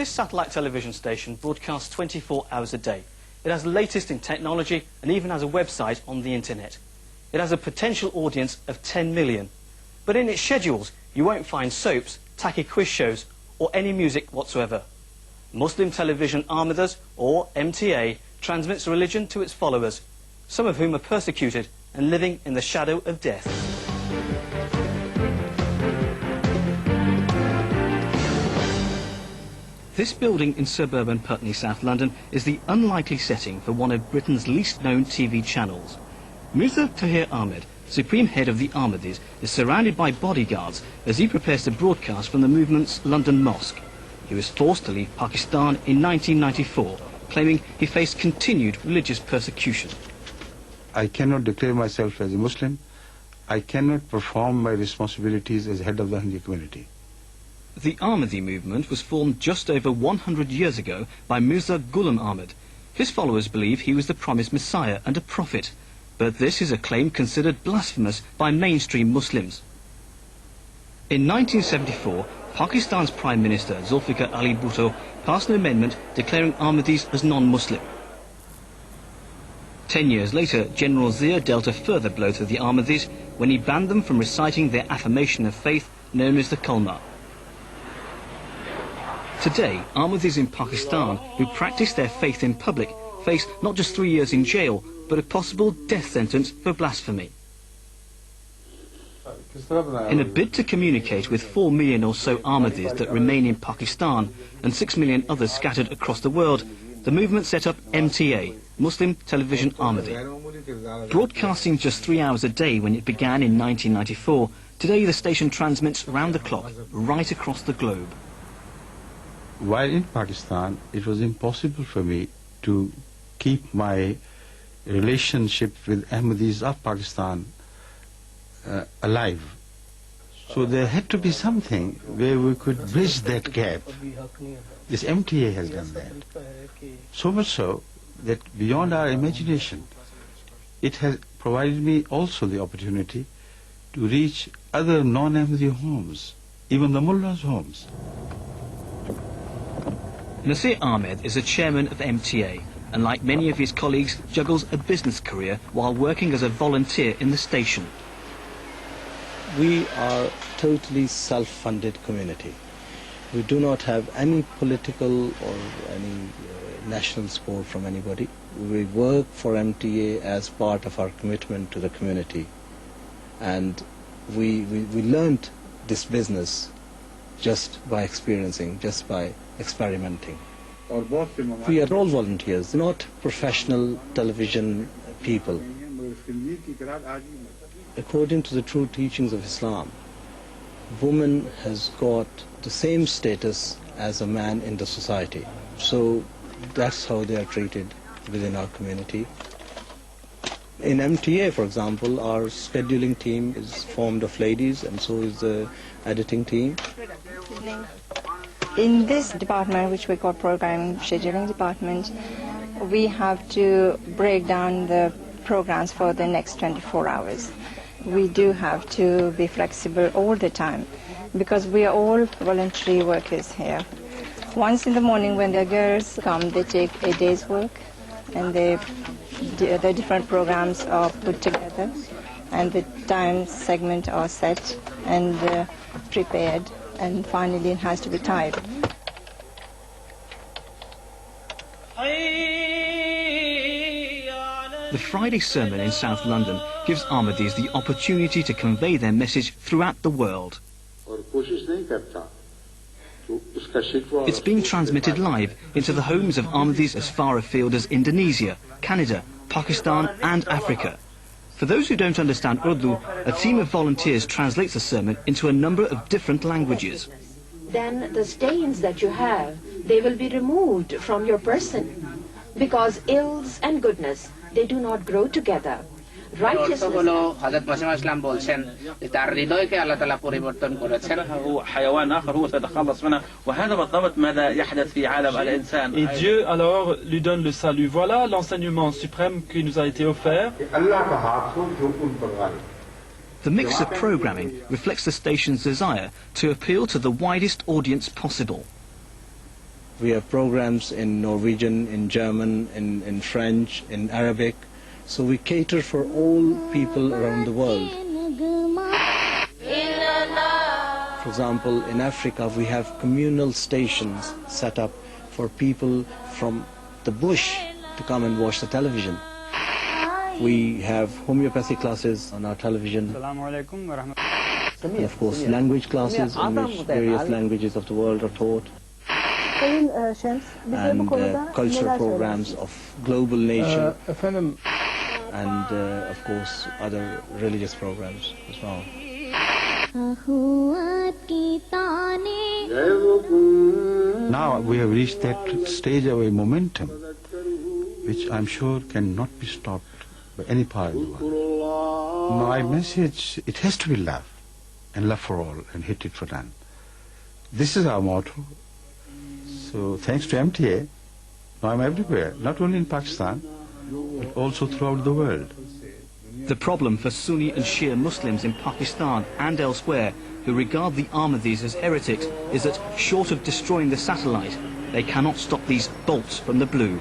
This satellite television station broadcasts 24 hours a day. It has the latest in technology and even has a website on the internet. It has a potential audience of 10 million. But in its schedules, you won't find soaps, tacky quiz shows, or any music whatsoever. Muslim Television Ahmadiyya, or MTA, transmits religion to its followers, some of whom are persecuted and living in the shadow of death. This building in suburban Putney, South London, is the unlikely setting for one of Britain's least known TV channels. Mirza Tahir Ahmed, supreme head of the Ahmadis, is surrounded by bodyguards as he prepares to broadcast from the movement's London mosque. He was forced to leave Pakistan in 1994, claiming he faced continued religious persecution. I cannot declare myself as a Muslim. I cannot perform my responsibilities as head of the Ahmadiyya community. The Ahmadi movement was formed just over 100 years ago by Mirza Ghulam Ahmed. His followers believe he was the promised Messiah and a prophet, but this is a claim considered blasphemous by mainstream Muslims. In 1974, Pakistan's Prime Minister Zulfikar Ali Bhutto passed an amendment declaring Ahmadis as non-Muslim. 10 years later, General Zia dealt a further blow to the Ahmadis when he banned them from reciting their affirmation of faith known as the Kalma. Today, Ahmadis in Pakistan who practice their faith in public face not just 3 years in jail, but a possible death sentence for blasphemy. In a bid to communicate with 4 million or so Ahmadis that remain in Pakistan and 6 million others scattered across the world, the movement set up MTA, Muslim Television Ahmadi. Broadcasting just 3 hours a day when it began in 1994, today the station transmits round the clock, right across the globe. While in Pakistan, it was impossible for me to keep my relationship with Ahmadis of Pakistan alive. So there had to be something where we could bridge that gap. This MTA has done that. So much so that beyond our imagination, it has provided me also the opportunity to reach other non-Ahmadi homes, even the mullahs' homes. Nasir Ahmed is the chairman of MTA and, like many of his colleagues, juggles a business career while working as a volunteer in the station. We are a totally self-funded community. We do not have any political or any national support from anybody. We work for MTA as part of our commitment to the community. And we learned this business just by experiencing, just by experimenting. We are all volunteers, not professional television people. According to the true teachings of Islam, woman has got the same status as a man in the society. So that's how they are treated within our community. In MTA, for example, our scheduling team is formed of ladies, and so is the editing team. In this department, which we call Programming Scheduling Department, we have to break down the programs for the next 24 hours. We do have to be flexible all the time because we are all voluntary workers here. Once in the morning when the girls come, they take a day's work and the different programs are put together and the time segment are set and prepared, and finally it has to be typed. The Friday sermon in South London gives Ahmadis the opportunity to convey their message throughout the world. It's being transmitted live into the homes of Ahmadis as far afield as Indonesia, Canada, Pakistan and Africa. For those who don't understand Urdu, a team of volunteers translates the sermon into a number of different languages. Then the stains that you have, they will be removed from your person, because ills and goodness, they do not grow together. Righteousness. Et Dieu alors lui donne le salut. Voilà l'enseignement suprême qui nous a été offert. The mix of programming reflects the station's desire to appeal to the widest audience possible. We have programs in Norwegian, in German, in French, in Arabic. So we cater for all people around the world. For example, in Africa, we have communal stations set up for people from the bush to come and watch the television. We have homeopathy classes on our television. And of course, language classes in which various languages of the world are taught. And cultural programs of global nature. And of course, other religious programs as well. Now we have reached that stage of a momentum which I'm sure cannot be stopped by any part of the world. My message, it has to be love, and love for all, and hatred for none. This is our motto. So thanks to MTA, now I'm everywhere, not only in Pakistan, but also throughout the world. The problem for Sunni and Shia Muslims in Pakistan and elsewhere who regard the Ahmadis as heretics is that, short of destroying the satellite, they cannot stop these bolts from the blue.